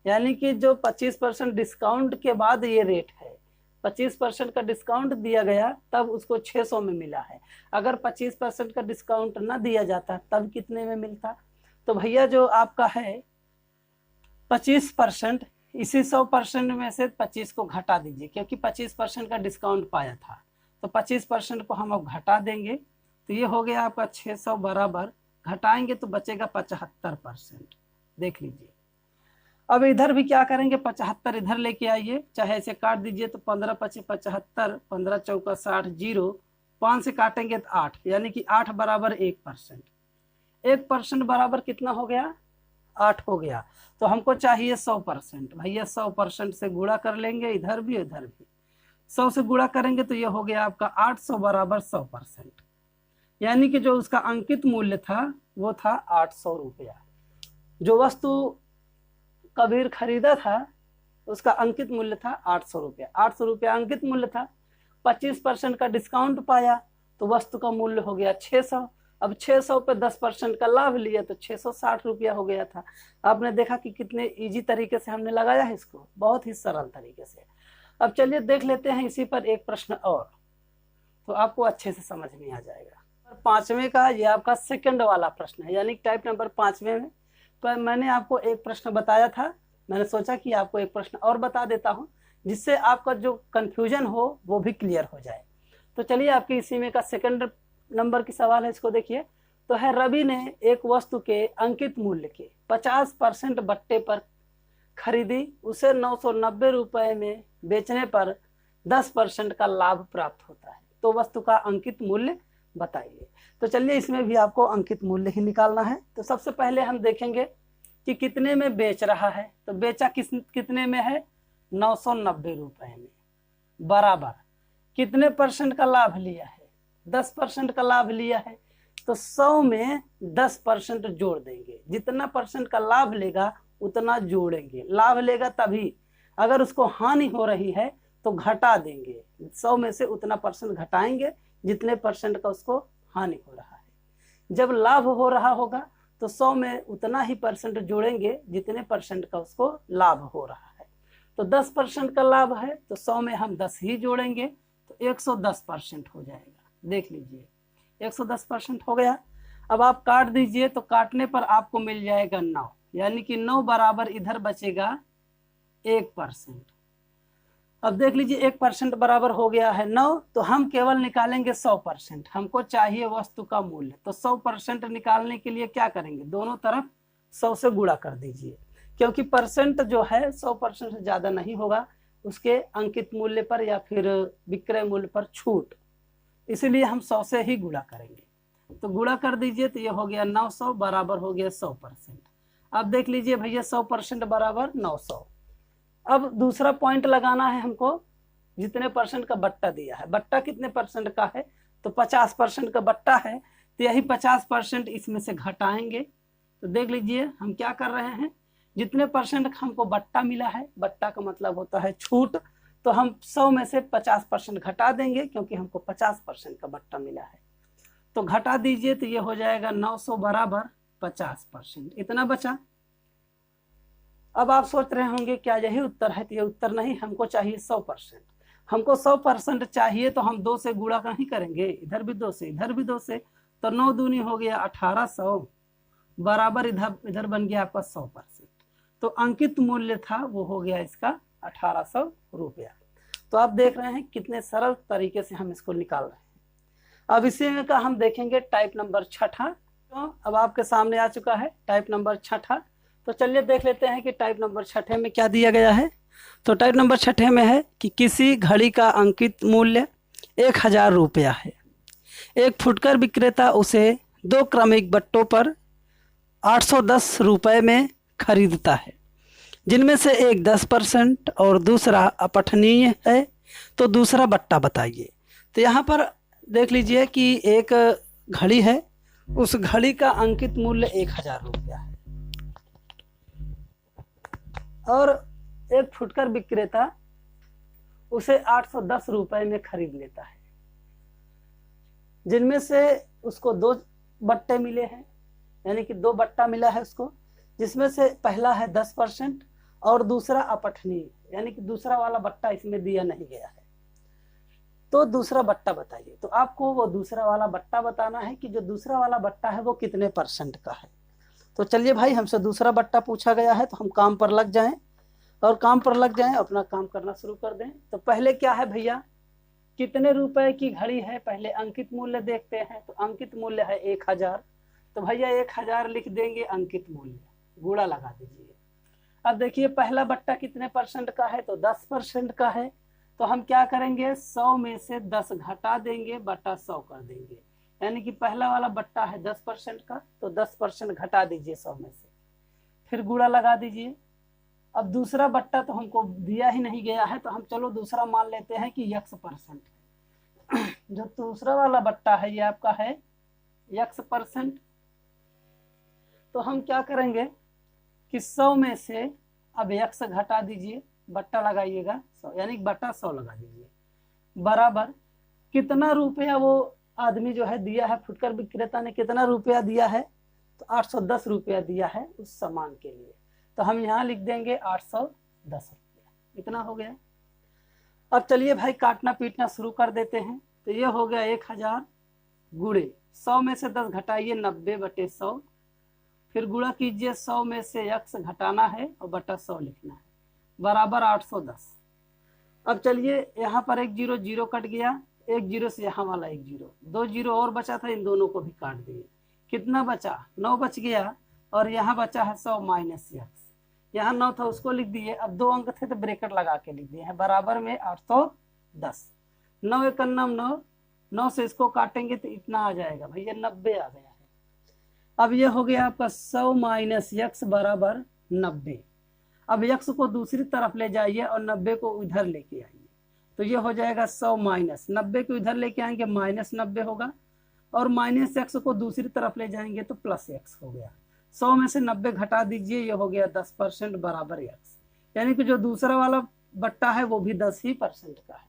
यानी कि जो 25% डिस्काउंट के बाद ये रेट है, 25% का डिस्काउंट दिया गया तब उसको 600 में मिला है। अगर 25% का डिस्काउंट ना दिया जाता तब कितने में मिलता। तो भैया जो आपका है 25%, इसी 100% में से 25 को घटा दीजिए, क्योंकि 25% का डिस्काउंट पाया था, तो 25% को हम अब घटा देंगे। तो ये हो गया आपका 600 बराबर, घटाएंगे तो बचेगा 75%। देख लीजिए। अब इधर भी क्या करेंगे, 75 इधर लेके आइए, चाहे ऐसे काट दीजिए, तो 15 25 75, 15 चौका 60, 0 5 से काटेंगे तो 8, यानी कि 8 बराबर 1%। 1% बराबर कितना हो गया, 8 हो गया। तो हमको चाहिए 100%। भैया 100% से गुणा कर लेंगे, इधर भी इधर भी 100 से गुणा करेंगे, तो ये हो गया आपका 800 बराबर 100%। यानी कि जो उसका अंकित मूल्य था वो था 800 रुपया। जो वस्तु कबीर खरीदा था उसका अंकित मूल्य था 800 रुपया। 800 रुपया अंकित मूल्य था, 25% का डिस्काउंट पाया तो वस्तु का मूल्य हो गया 600। अब 600 पे 10% का लाभ लिया तो 660 रुपया हो गया था। आपने देखा कि कितने इजी तरीके से हमने लगाया है इसको, बहुत ही सरल तरीके से। अब चलिए देख लेते हैं इसी पर एक प्रश्न और, तो आपको अच्छे से समझ में आ जाएगा। पांचवें का ये आपका सेकंड वाला प्रश्न है, यानी टाइप नंबर 5वें में। पर मैंने आपको एक प्रश्न बताया था, मैंने सोचा कि आपको एक प्रश्न और बता देता हूँ जिससे आपका जो कंफ्यूजन हो वो भी क्लियर हो जाए। तो चलिए आपकी इसी में का सेकंड नंबर की सवाल है, इसको देखिए। तो है, रवि ने एक वस्तु के अंकित मूल्य के 50% बट्टे पर खरीदी, उसे 990 रुपए में बेचने पर 10% का लाभ प्राप्त होता है, तो वस्तु का अंकित मूल्य बताइए। तो चलिए इसमें भी आपको अंकित मूल्य ही निकालना है। तो सबसे पहले हम देखेंगे कि कितने में बेच रहा है। तो बेचा कितने में है, 990 रुपए में, बराबर कितने परसेंट का लाभ लिया है, 10% का लाभ लिया है। तो 100 में 10% जोड़ देंगे, जितना परसेंट का लाभ लेगा उतना जोड़ेंगे, लाभ लेगा तभी, अगर उसको हानि हो रही है तो घटा देंगे, 100 में से उतना परसेंट घटाएंगे जितने परसेंट का उसको हानि हो रहा है। जब लाभ हो रहा होगा तो 100 में उतना ही परसेंट जोड़ेंगे जितने परसेंट का उसको लाभ हो रहा है। तो 10% का लाभ है तो 100 में हम 10 ही जोड़ेंगे तो 110% हो जाएगा। देख लीजिए 110% हो गया। अब आप काट दीजिए, तो काटने पर आपको मिल जाएगा 9, यानी कि 9 बराबर इधर बचेगा 1%। अब देख लीजिए 1% बराबर हो गया है 9, तो हम केवल निकालेंगे 100%, हमको चाहिए वस्तु का मूल्य। तो 100% निकालने के लिए क्या करेंगे, दोनों तरफ 100 से गुणा कर दीजिए, क्योंकि परसेंट जो है 100% से ज़्यादा नहीं होगा उसके अंकित मूल्य पर या फिर विक्रय मूल्य पर छूट, इसीलिए हम 100 से ही गुणा करेंगे। तो गुणा कर दीजिए, तो ये हो गया 900 बराबर हो गया 100%। अब देख लीजिए भैया 100% बराबर 900। अब दूसरा पॉइंट लगाना है हमको, जितने परसेंट का बट्टा दिया है, बट्टा कितने परसेंट का है, तो 50% का बट्टा है, तो यही 50% इसमें से घटाएंगे। तो देख लीजिए हम क्या कर रहे हैं, जितने परसेंट हमको बट्टा मिला है, बट्टा का मतलब होता है छूट, तो हम 100 में से 50% घटा देंगे क्योंकि हमको 50% का बट्टा मिला है। तो घटा दीजिए, तो ये हो जाएगा 900 बराबर 50%, इतना बचा। अब आप सोच रहे होंगे क्या यही उत्तर है, तो ये उत्तर नहीं, हमको चाहिए 100%। हमको 100% चाहिए तो हम 2 से गुणा नहीं करेंगे, इधर भी 2 से इधर भी 2 से, तो 9 दूनी हो गया 1800 बराबर इधर बन गया आपका 100%। तो अंकित मूल्य था वो हो गया इसका 1800 रुपया। तो आप देख रहे हैं कितने सरल तरीके से हम इसको निकाल रहे हैं। अब इसी में का हम देखेंगे टाइप नंबर 6। तो अब आपके सामने आ चुका है टाइप नंबर 6। तो चलिए देख लेते हैं कि टाइप नंबर 6 में क्या दिया गया है। तो टाइप नंबर 6 में है कि किसी घड़ी का अंकित मूल्य 1000 रुपया है, एक फुटकर विक्रेता उसे 2 क्रमिक बट्टों पर 810 रुपये में खरीदता है, जिनमें से एक 10% और दूसरा अपठनीय है, तो दूसरा बट्टा बताइए। तो यहाँ पर देख लीजिए कि एक घड़ी है, उस घड़ी का अंकित मूल्य 1000 रुपया है और एक फुटकर विक्रेता उसे 810 रुपये में खरीद लेता है, जिनमें से उसको 2 बट्टे मिले हैं, यानी कि 2 बट्टा मिला है उसको, जिसमें से पहला है 10% और दूसरा अपठनीय, यानी कि दूसरा वाला बट्टा इसमें दिया नहीं गया है। तो दूसरा बट्टा बताइए। तो आपको वो दूसरा वाला बट्टा बताना है कि जो दूसरा वाला बट्टा है वो कितने परसेंट का है। तो चलिए भाई हमसे दूसरा बट्टा पूछा गया है तो हम काम पर लग जाएं और काम पर लग जाएं, अपना काम करना शुरू कर दें। तो पहले क्या है भैया, कितने रुपए की घड़ी है, पहले अंकित मूल्य देखते हैं। तो अंकित मूल्य है 1000, तो भैया 1000 लिख देंगे अंकित मूल्य, गुणा लगा दीजिए। अब देखिए पहला बट्टा कितने परसेंट का है, तो 10% का है, तो हम क्या करेंगे 100 में से 10 घटा देंगे, बटा 100 कर देंगे, यानी कि पहला वाला बट्टा है 10% का, तो 10% घटा दीजिए 100 में से, फिर गुणा लगा दीजिए। अब दूसरा बट्टा तो हमको दिया ही नहीं गया है, तो हम चलो दूसरा मान लेते हैं कि x% है। जो दूसरा वाला बट्टा है ये आपका है x%। तो हम क्या करेंगे कि 100 में से अब x घटा दीजिए, बट्टा लगाइएगा 100, यानी बट्टा 100 लगा दीजिए, बराबर कितना रुपया वो आदमी जो है दिया है, फुटकर विक्रेता ने कितना रुपया दिया है, तो 810 रुपया दिया है उस सामान के लिए। तो हम यहाँ लिख देंगे 810 रुपया, इतना हो गया। अब चलिए भाई काटना पीटना शुरू कर देते हैं। तो ये हो गया 1000 गुणे 100 में से 10 घटाइए 90/100, फिर गुणा कीजिए 100 में से x घटाना है और बटा 100 लिखना है, बराबर 810। अब चलिए यहाँ पर एक जीरो जीरो कट गया, एक जीरो से यहाँ वाला एक जीरो, 2 जीरो और बचा था, इन दोनों को भी काट दिए। कितना बचा? 9 बच गया, और यहाँ बचा है 100 माइनस x। यहाँ 9 था उसको लिख दिए, अब 2 अंक थे तो ब्रैकेट लगा के लिख दिए हैं, बराबर में 810। 9 एक 9, 9 से इसको काटेंगे तो इतना आ जाएगा भैया, 90 आ गया है। अब ये हो गया आपका 100 माइनस x बराबर 90। अब x को दूसरी तरफ ले जाइए और 90 को इधर लेके आइए, तो ये हो जाएगा 100 माइनस 90 को इधर लेके आएंगे माइनस 90 होगा, और माइनस x को दूसरी तरफ ले जाएंगे तो प्लस x हो गया। 100 में से 90 घटा दीजिए, ये हो गया 10% बराबर x, यानी कि जो दूसरा वाला बट्टा है वो भी 10% का है।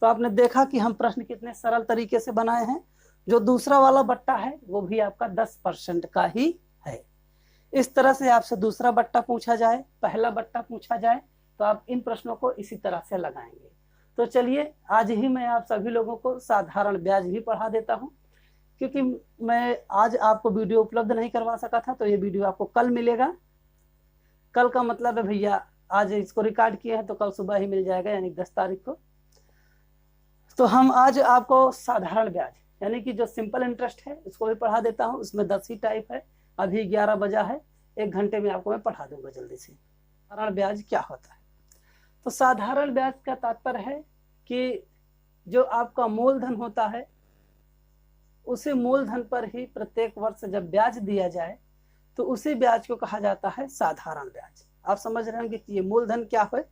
तो आपने देखा कि हम प्रश्न कितने सरल तरीके से बनाए हैं। जो दूसरा वाला बट्टा है वो भी आपका 10% का ही है। इस तरह से आपसे दूसरा बट्टा पूछा जाए, पहला बट्टा पूछा जाए, तो आप इन प्रश्नों को इसी तरह से लगाएंगे। तो चलिए आज ही मैं आप सभी लोगों को साधारण ब्याज भी पढ़ा देता हूँ, क्योंकि मैं आज आपको वीडियो उपलब्ध नहीं करवा सका था, तो ये वीडियो आपको कल मिलेगा। कल का मतलब है भैया आज इसको रिकॉर्ड किए हैं तो कल सुबह ही मिल जाएगा, यानी 10 तारीख को। तो हम आज आपको साधारण ब्याज यानी कि जो सिंपल इंटरेस्ट है इसको भी पढ़ा देता हूँ। उसमें 10 ही टाइप है। अभी 11 बजा है, 1 घंटे में आपको मैं पढ़ा दूंगा जल्दी से। साधारण ब्याज क्या होता है? तो साधारण ब्याज का तात्पर्य है कि जो आपका मूलधन होता है उसी मूलधन पर ही प्रत्येक वर्ष जब ब्याज दिया जाए तो उसी ब्याज को कहा जाता है साधारण ब्याज। आप समझ रहे होंगे कि ये मूलधन क्या है।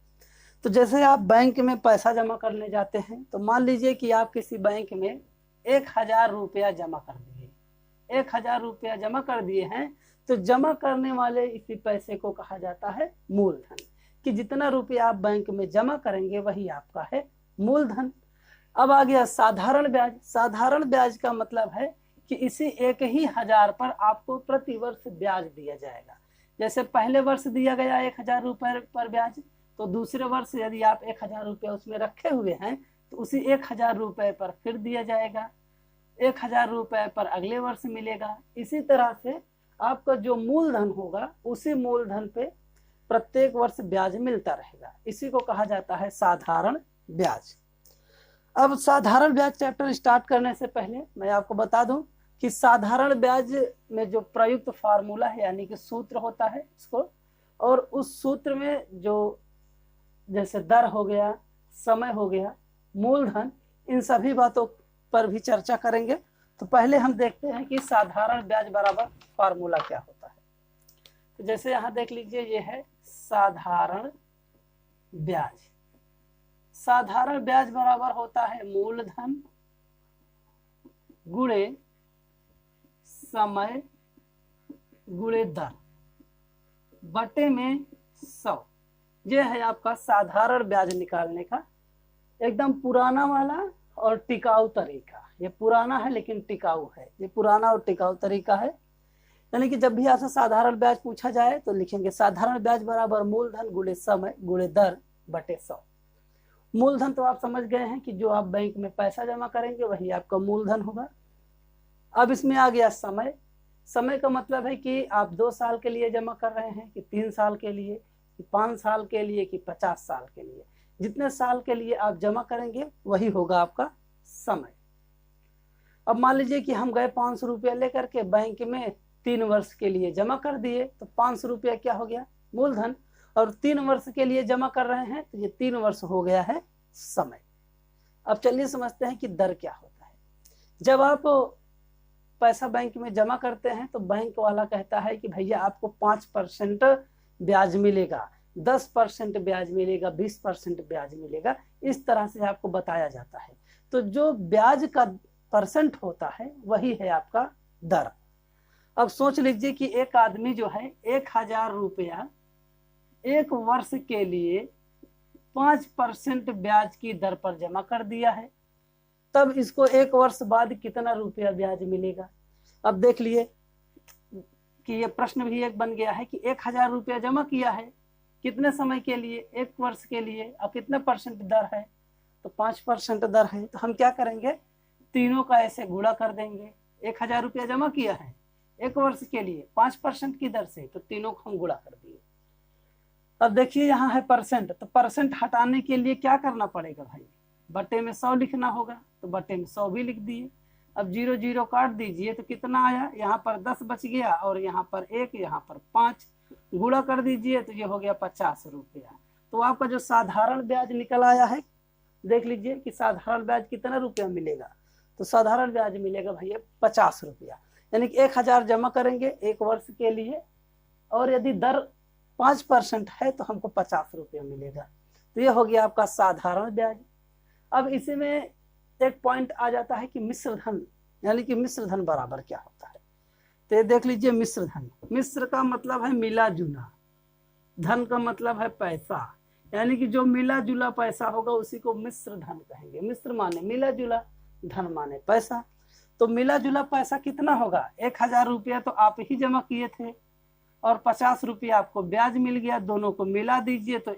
तो जैसे आप बैंक में पैसा जमा करने जाते हैं, तो मान लीजिए कि आप किसी बैंक में 1000 रुपया जमा कर दिए, 1000 रुपया जमा कर दिए हैं, तो जमा करने वाले इसी पैसे को कहा जाता है मूलधन, कि जितना रुपया आप बैंक में जमा करेंगे वही आपका है मूलधन। अब आ गया साधारण ब्याज। साधारण ब्याज का मतलब है कि इसी 1000 पर आपको प्रति वर्ष ब्याज दिया जाएगा। जैसे पहले वर्ष दिया गया 1000 रुपये पर ब्याज, तो दूसरे वर्ष यदि आप 1000 रुपया उसमें रखे हुए हैं तो उसी 1000 रुपये पर फिर दिया जाएगा, 1000 रुपये पर अगले वर्ष मिलेगा। इसी तरह से आपका जो मूलधन होगा उसी मूलधन पे प्रत्येक वर्ष ब्याज मिलता रहेगा। इसी को कहा जाता है साधारण ब्याज। अब साधारण ब्याज चैप्टर स्टार्ट करने से पहले मैं आपको बता दूं कि साधारण ब्याज में जो प्रयुक्त फार्मूला है यानी कि सूत्र होता है इसको, और उस सूत्र में जो जैसे दर हो गया, समय हो गया, मूलधन, इन सभी बातों पर भी चर्चा करेंगे। तो पहले हम देखते हैं कि साधारण ब्याज बराबर फार्मूला क्या होता है। तो जैसे यहाँ देख लीजिए, ये है साधारण ब्याज। साधारण ब्याज बराबर होता है मूलधन गुणे समय गुणे दर बटे में 100। यह है आपका साधारण ब्याज निकालने का एकदम पुराना वाला और टिकाऊ तरीका। ये पुराना है लेकिन टिकाऊ है, ये पुराना और टिकाऊ तरीका है। यानी कि जब भी आपसे साधारण ब्याज पूछा जाए तो लिखेंगे साधारण ब्याज बराबर मूलधन गुणे समय गुणे दर बटे 100। मूलधन तो आप समझ गए हैं कि जो आप बैंक में पैसा जमा करेंगे वही आपका मूलधन होगा। अब इसमें आ गया समय। समय का मतलब है कि आप 2 साल के लिए जमा कर रहे हैं, कि 3 साल के लिए, कि 5 साल के लिए, कि 50 साल के लिए। जितने साल के लिए आप जमा करेंगे वही होगा आपका समय। अब मान लीजिए कि हम गए 500 रुपया लेकर के बैंक में 3 वर्ष के लिए जमा कर दिए, तो 500 रुपया क्या हो गया? मूलधन। और 3 वर्ष के लिए जमा कर रहे हैं तो ये 3 वर्ष हो गया है समय। अब चलिए समझते हैं कि दर क्या होता है। जब आप पैसा बैंक में जमा करते हैं तो बैंक वाला कहता है कि भैया आपको 5% ब्याज मिलेगा, 10% ब्याज मिलेगा, 20% ब्याज मिलेगा। इस तरह से आपको बताया जाता है। तो जो ब्याज का परसेंट होता है वही है आपका दर। अब सोच लीजिए कि एक आदमी जो है 1000 रुपया 1 वर्ष के लिए 5% ब्याज की दर पर जमा कर दिया है, तब इसको 1 वर्ष बाद कितना रुपया ब्याज मिलेगा? अब देख लिए कि ये प्रश्न भी एक बन गया है कि 1000 रुपया जमा किया है, कितने समय के लिए? 1 वर्ष के लिए। अब कितने परसेंट दर है? तो 5% दर है। तो हम क्या करेंगे, तीनों का ऐसे गुणा कर देंगे, 1000 रुपया जमा किया है 1 वर्ष के लिए 5% की दर से, तो तीनों को हम गुणा कर दिए। अब देखिए यहाँ है परसेंट, तो परसेंट हटाने के लिए क्या करना पड़ेगा भाई, बटे में 100 लिखना होगा, तो बटे में 100 भी लिख दिए। अब 0 0 काट दीजिए तो कितना आया, यहाँ पर 10 बच गया और यहाँ पर 1, यहाँ पर 5, गुणा कर दीजिए तो ये हो गया 50 रुपया। तो आपका जो साधारण ब्याज निकल आया है, देख लीजिए कि साधारण ब्याज कितना रुपया मिलेगा, तो साधारण ब्याज मिलेगा भैया 50 रुपया, यानी कि 1000 जमा करेंगे 1 वर्ष के लिए, और यदि दर 5% है तो हमको 50 रुपया मिलेगा। तो ये हो गया आपका साधारण ब्याज। अब इसी में एक पॉइंट आ जाता है कि मिश्र धन, यानी कि मिश्र धन बराबर क्या होता है। तो ये देख लीजिए मिश्र धन, मिश्र का मतलब है मिला जुला, धन का मतलब है पैसा, यानी कि जो मिला जुला पैसा होगा उसी को मिश्र धन कहेंगे। मिश्र माने मिला जुला, धन माने पैसा। तो मिला जुला पैसा कितना होगा, 1000 रुपया तो आप ही जमा किए थे और 50 रुपया आपको ब्याज मिल गया, दोनों को मिला दीजिए तो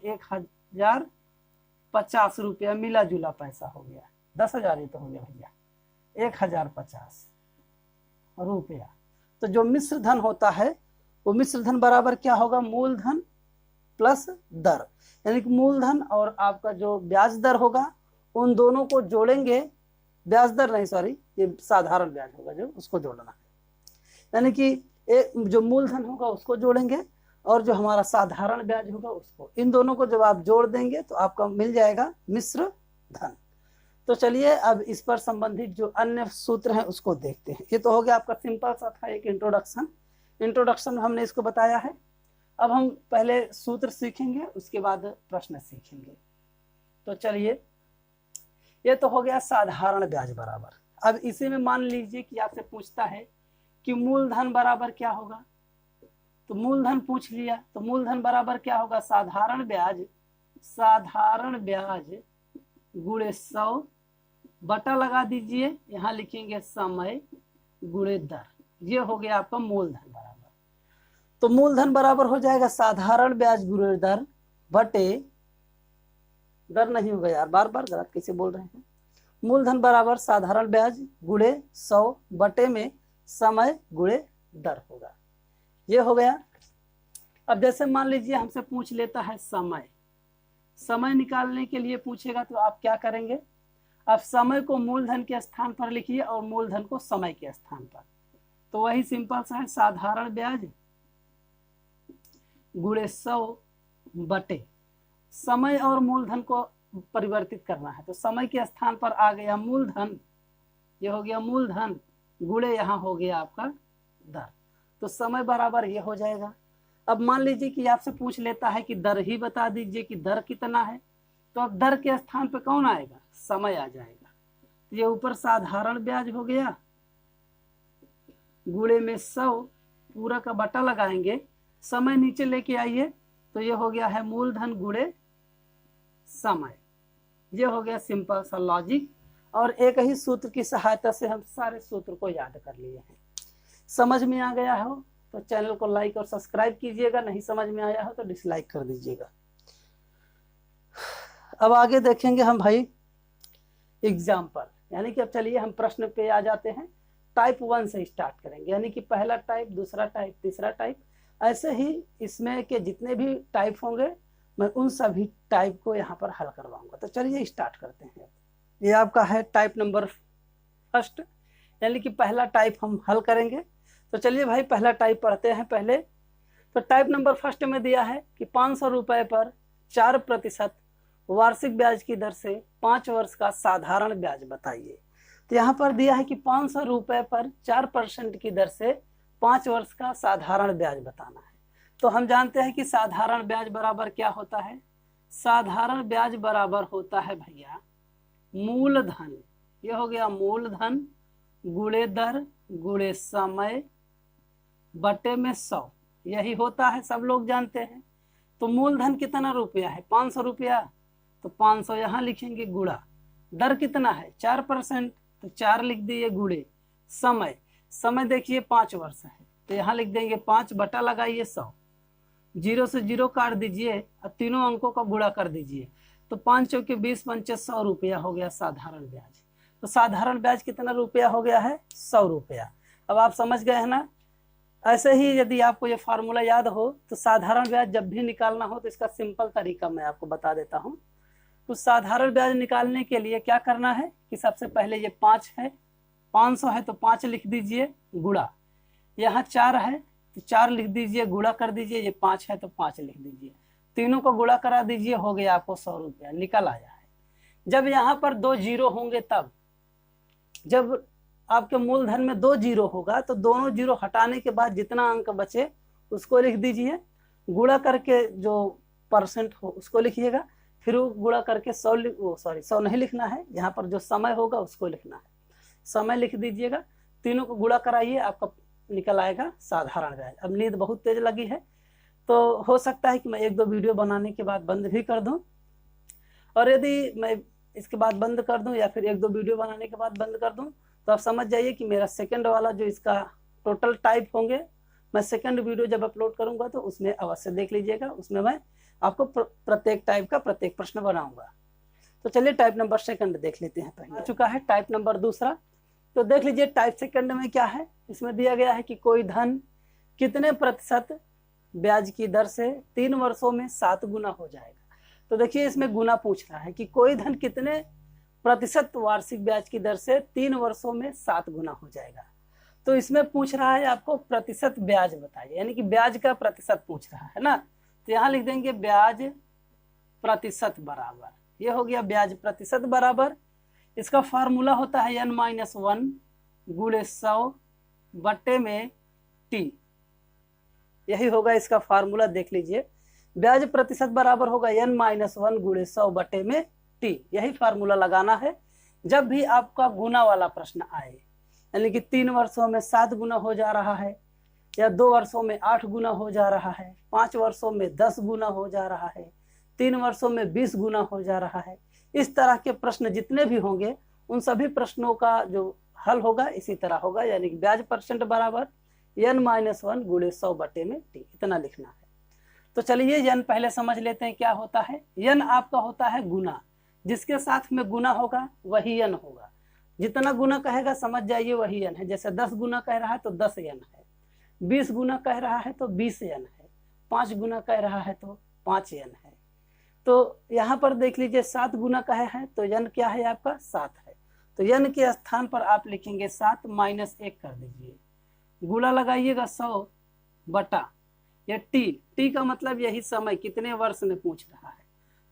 1050 रुपया मिला जुला पैसा हो गया। 10,000 ही तो हो गया भैया, 1050 रुपया। तो जो मिश्र धन होता है वो मिश्र धन बराबर क्या होगा, मूलधन प्लस दर, यानी कि मूलधन और आपका जो ब्याज दर होगा उन दोनों को जोड़ेंगे, ब्याज दर नहीं सॉरी, ये साधारण ब्याज होगा जो, उसको जोड़ना है, यानी कि जो मूलधन होगा उसको जोड़ेंगे और जो हमारा साधारण ब्याज होगा उसको, इन दोनों को जब आप जोड़ देंगे तो आपका मिल जाएगा मिश्र धन। तो चलिए अब इस पर संबंधित जो अन्य सूत्र हैं उसको देखते हैं। ये तो हो गया आपका सिंपल सा था एक इंट्रोडक्शन में हमने इसको बताया है। अब हम पहले सूत्र सीखेंगे, उसके बाद प्रश्न सीखेंगे। तो चलिए, ये तो हो गया साधारण ब्याज बराबर। अब इसी में मान लीजिए कि आपसे पूछता है कि मूलधन बराबर क्या होगा, तो मूलधन पूछ लिया, तो मूलधन बराबर क्या होगा, साधारण ब्याज गुणे 100 बटा लगा दीजिए, यहाँ लिखेंगे समय गुणे दर, ये हो गया आपका मूलधन बराबर। तो मूलधन बराबर हो जाएगा साधारण ब्याज गुणे दर बटे, दर नहीं होगा यार, बार बार गलत कैसे बोल रहे हैं, मूलधन बराबर साधारण ब्याज गुणे 100 बटे में समय गुणे दर होगा, ये हो गया। अब जैसे मान लीजिए हमसे पूछ लेता है समय निकालने के लिए पूछेगा तो आप क्या करेंगे, आप समय को मूलधन के स्थान पर लिखिए और मूलधन को समय के स्थान पर। तो वही सिंपल सा है, साधारण ब्याज गुणे 100 बटे, समय और मूलधन को परिवर्तित करना है, तो समय के स्थान पर आ गया मूलधन, ये हो गया मूलधन गुणे यहाँ हो गया आपका दर, तो समय बराबर ये हो जाएगा। अब मान लीजिए कि आपसे पूछ लेता है कि दर ही बता दीजिए कि दर कितना है, तो अब दर के स्थान पे कौन आएगा, समय आ जाएगा। तो ये ऊपर साधारण ब्याज हो गया गुणे में 100 पूरा का बटा लगाएंगे, समय नीचे लेके आइए तो ये हो गया है मूलधन गुणे समय, ये हो गया सिंपल सा लॉजिक। और एक ही सूत्र की सहायता से हम सारे सूत्र को याद कर लिए हैं। समझ में आ गया हो तो चैनल को लाइक और सब्सक्राइब कीजिएगा, नहीं समझ में आया हो तो डिसलाइक कर दीजिएगा। अब आगे देखेंगे हम भाई एग्जाम्पल, यानी कि अब चलिए हम प्रश्न पे आ जाते हैं। टाइप 1 से स्टार्ट करेंगे, यानी कि पहला टाइप, दूसरा टाइप, तीसरा टाइप, ऐसे ही इसमें के जितने भी टाइप होंगे मैं उन सभी टाइप को यहाँ पर हल करवाऊंगा। तो चलिए स्टार्ट करते हैं। ये आपका है टाइप नंबर फर्स्ट, यानी कि पहला टाइप हम हल करेंगे। तो चलिए भाई पहला टाइप पढ़ते हैं पहले। तो टाइप नंबर फर्स्ट में दिया है कि 500 रुपये पर 4% वार्षिक ब्याज की दर से 5 वर्ष का साधारण ब्याज बताइए। तो यहाँ पर दिया है कि 500 रुपये पर 4% की दर से 5 वर्ष का साधारण ब्याज बताना है। तो हम जानते हैं कि साधारण ब्याज बराबर क्या होता है, साधारण ब्याज बराबर होता है भैया मूलधन, ये हो गया मूलधन गुणे दर गुणे समय बटे में 100, यही होता है, सब लोग जानते हैं। तो मूलधन कितना रुपया है, 500 रुपया, तो 500 यहाँ लिखेंगे गुणा, दर कितना है 4%, तो 4 लिख दिए गुणे समय देखिए 5 वर्ष है, तो यहाँ लिख देंगे 5 बटा लगाइए 100, 0 से 0 काट दीजिए और तीनों अंकों का गुणा कर दीजिए, तो 5 चौके 20 पंचे 100 रुपया हो गया साधारण ब्याज। तो साधारण ब्याज कितना रुपया हो गया है, 100 रुपया। अब आप समझ गए हैं ना। ऐसे ही यदि आपको ये फार्मूला याद हो तो साधारण ब्याज जब भी निकालना हो तो इसका सिंपल तरीका मैं आपको बता देता हूँ। तो साधारण ब्याज निकालने के लिए क्या करना है कि सबसे पहले ये 5 है, 500 है तो 5 लिख दीजिए गुणा, यहाँ 4 है तो 4 लिख दीजिए गुणा कर दीजिए, ये 5 है तो 5 लिख दीजिए, तीनों को गुणा करा दीजिए, हो गया आपको 100 रुपया निकल आया है। जब यहाँ पर 2 जीरो होंगे तब, जब आपके मूलधन में 2 जीरो होगा तो दोनों जीरो हटाने के बाद जितना अंक बचे उसको लिख दीजिए, गुणा करके जो परसेंट हो उसको लिखिएगा, फिर वो गुणा करके 100 नहीं लिखना है, यहाँ पर जो समय होगा उसको लिखना है, समय लिख दीजिएगा, तीनों को गुणा कराइए, आपका निकल आएगा साधारण ब्याज। अब नींद बहुत तेज लगी है तो हो सकता है कि मैं 1-2 वीडियो बनाने के बाद बंद भी कर दूं, और यदि मैं इसके बाद बंद कर दूं या फिर 1-2 वीडियो बनाने के बाद बंद कर दूं तो आप समझ जाइए कि मेरा सेकंड वाला जो इसका टोटल टाइप होंगे, मैं सेकंड वीडियो जब अपलोड करूंगा तो उसमें अवश्य देख लीजिएगा, उसमें मैं आपको प्रत्येक टाइप का प्रत्येक प्रश्न बनाऊंगा। तो चलिए टाइप नंबर सेकंड देख लेते हैं। पहले आ चुका है टाइप नंबर दूसरा, तो देख लीजिए टाइप सेकंड में क्या है। इसमें दिया गया है कि कोई धन कितने प्रतिशत ब्याज की दर से 3 वर्षों में 7 गुना हो जाएगा। तो देखिए इसमें गुना पूछ रहा है कि कोई धन कितने प्रतिशत वार्षिक ब्याज की दर से 3 वर्षों में 7 गुना हो जाएगा। तो इसमें पूछ रहा है आपको प्रतिशत ब्याज बताइए, यानी कि ब्याज का प्रतिशत पूछ रहा है ना। तो यहाँ लिख देंगे ब्याज प्रतिशत बराबर, ये हो गया ब्याज प्रतिशत बराबर, इसका फार्मूला होता है n-1 गुणे 100 बट्टे में t, यही होगा इसका फार्मूला। देख लीजिए ब्याज प्रतिशत बराबर होगा n-1 गुणे 100 बटे में t, यही फार्मूला लगाना है जब भी आपका गुना वाला प्रश्न आए, यानी कि 3 वर्षों में 7 गुना हो जा रहा है, या 2 वर्षों में 8 गुना हो जा रहा है, 5 वर्षों में 10 गुना हो जा रहा है, 3 वर्षों में 20 गुना हो जा रहा है। इस तरह के प्रश्न जितने भी होंगे उन सभी प्रश्नों का जो हल होगा इसी तरह होगा, यानी कि ब्याज परसेंट बराबर n-1 गुणे 100 बटे में t, इतना लिखना है। तो चलिए n पहले समझ लेते हैं क्या होता है। n आपका होता है गुना, जिसके साथ में गुना होगा वही n होगा, जितना गुना कहेगा समझ जाइए वही n है। जैसे 10 गुना कह रहा है तो 10 n है, 20 गुना कह रहा है तो 20 n है, 5 गुना कह रहा है तो 5 n है। तो यहाँ पर देख लीजिए 7 गुना कहे हैं तो n क्या है आपका 7 है, तो n के स्थान पर आप लिखेंगे 7 माइनस 1 कर दीजिए, गुणा लगाइएगा 100 बटा ये t का मतलब यही समय कितने वर्ष में पूछ रहा है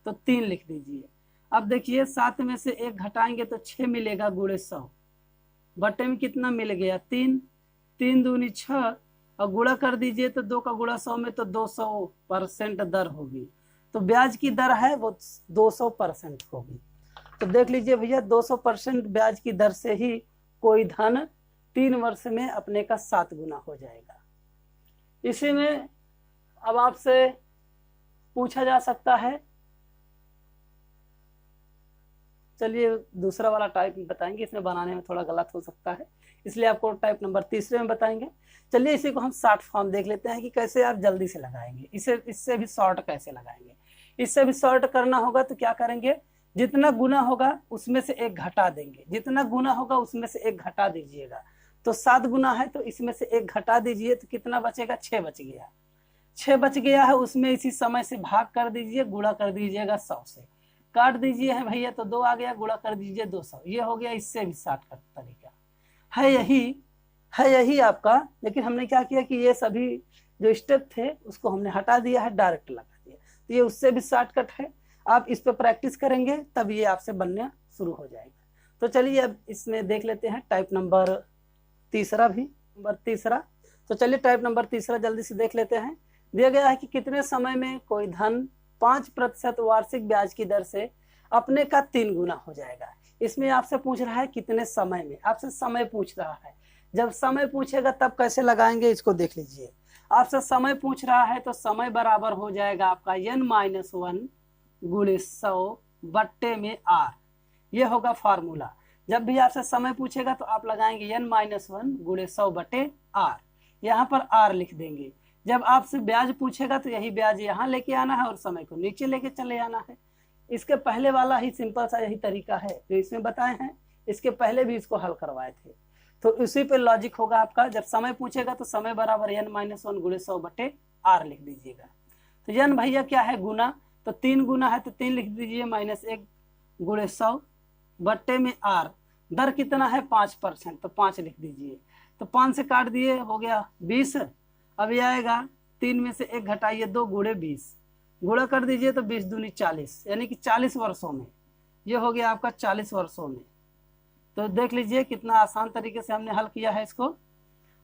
तो 3 लिख दीजिए। अब देखिए 7 में से 1 घटाएंगे तो 6 मिलेगा गुणे 100 बटे में कितना मिल गया 3, 3 दूनी 6 और गुणा कर दीजिए तो 2 का गुणा 100 में तो 200% दर होगी, तो ब्याज की दर है वो 200% होगी। तो देख लीजिए भैया 200% ब्याज की दर से ही कोई धन 3 वर्ष में अपने का 7 गुना हो जाएगा। इसी में अब आपसे पूछा जा सकता है, चलिए दूसरा वाला टाइप बताएंगे, इसमें बनाने में थोड़ा गलत हो सकता है इसलिए आपको टाइप नंबर तीसरे में बताएंगे। चलिए इसी को हम शॉर्ट फॉर्म देख लेते हैं कि कैसे आप जल्दी से लगाएंगे, इससे भी शॉर्ट कैसे लगाएंगे। इससे भी शॉर्ट करना होगा तो क्या करेंगे, जितना गुना होगा उसमें से 1 घटा देंगे, जितना गुना होगा उसमें से 1 घटा दीजिएगा। तो 7 गुना है तो इसमें से 1 घटा दीजिए तो कितना बचेगा 6 बच गया, 6 बच गया है, उसमें इसी समय से भाग कर दीजिए, गुणा कर दीजिएगा 100 से, काट दीजिए है भैया तो 2 आ गया, गुणा कर दीजिए 200, ये हो गया। इससे भी शॉर्ट का तरीका है यही आपका, लेकिन हमने क्या किया कि ये सभी जो स्टेप थे उसको हमने हटा दिया है, डायरेक्ट लगा दिया, तो ये उससे भी शॉर्टकट है। आप इस पे प्रैक्टिस करेंगे तब ये आपसे बनना शुरू हो जाएगा। तो चलिए अब इसमें देख लेते हैं टाइप नंबर तीसरा भी, नंबर तीसरा। तो चलिए टाइप नंबर तीसरा जल्दी से देख लेते हैं। दिया गया है कि कितने समय में कोई धन 5% वार्षिक ब्याज की दर से अपने का 3 गुना हो जाएगा। इसमें आपसे पूछ रहा है कितने समय में, आपसे समय पूछ रहा है। जब समय पूछेगा तब कैसे लगाएंगे इसको देख लीजिए। आपसे समय पूछ रहा है तो समय बराबर हो जाएगा आपका n-1 गुणे 100 बट्टे में r, ये होगा फार्मूला। जब भी आपसे समय पूछेगा तो आप लगाएंगे n-1 गुणे 100 बटे r, यहाँ पर r लिख देंगे। जब आपसे ब्याज पूछेगा तो यही ब्याज यहाँ लेके आना है और समय को नीचे लेके चले आना है। इसके पहले वाला ही सिंपल सा यही तरीका है जो इसमें बताए हैं, इसके पहले भी इसको हल करवाए थे। तो इसी पे लॉजिक होगा आपका। जब समय पूछेगा तो समय बराबर n-1 गुणे 100/r लिख दीजिएगा। तो n भैया क्या है, गुना, तो 3 गुना है तो 3 लिख दीजिए, -1 गुणे 100 बट्टे में r, दर कितना है 5%, तो 5 लिख दीजिए। तो 5 से काट दिए, हो गया 20। अब ये आएगा 3 में से 1 घटाइए 2 गुणे 20, गुणा कर दीजिए तो 20 दूनी 40, यानी कि 40 वर्षों में। ये हो गया आपका 40 वर्षों में। तो देख लीजिए कितना आसान तरीके से हमने हल किया है इसको।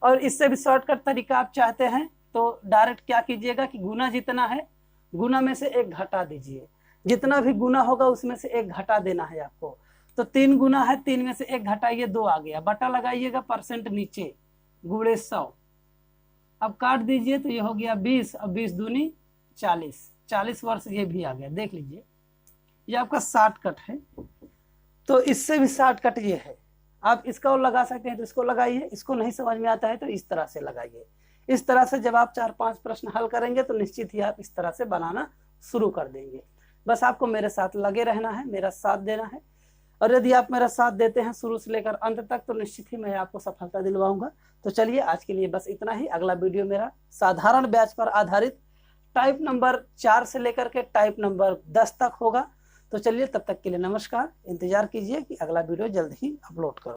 और इससे भी शॉर्टकट तरीका आप चाहते हैं तो डायरेक्ट क्या कीजिएगा कि गुना जितना है, गुना में से 1 घटा दीजिए। जितना भी गुना होगा उसमें से 1 घटा देना है आपको। तो 3 गुना है, 3 में से 1 घटाइए 2 आ गया, बटा लगाइएगा परसेंट नीचे, गुणे 100। अब काट दीजिए तो ये हो गया 20, अब 20 दूनी 40, 40 वर्ष ये भी आ गया। देख लीजिए ये आपका शॉर्टकट है। तो इससे भी शॉर्टकट ये है, आप इसका और लगा सकते हैं तो इसको लगाइए, इसको नहीं समझ में आता है तो इस तरह से लगाइए। इस तरह से जब आप 4-5 प्रश्न हल करेंगे तो निश्चित ही आप इस तरह से बनाना शुरू कर देंगे। बस आपको मेरे साथ लगे रहना है, मेरा साथ देना है। और यदि आप मेरा साथ देते हैं शुरू से लेकर अंत तक तो निश्चित ही मैं आपको सफलता दिलवाऊंगा। तो चलिए आज के लिए बस इतना ही। अगला वीडियो मेरा साधारण बैच पर आधारित टाइप नंबर 4 से लेकर के टाइप नंबर 10 तक होगा। तो चलिए तब तक के लिए नमस्कार। इंतजार कीजिए कि अगला वीडियो जल्द ही अपलोड करूँ।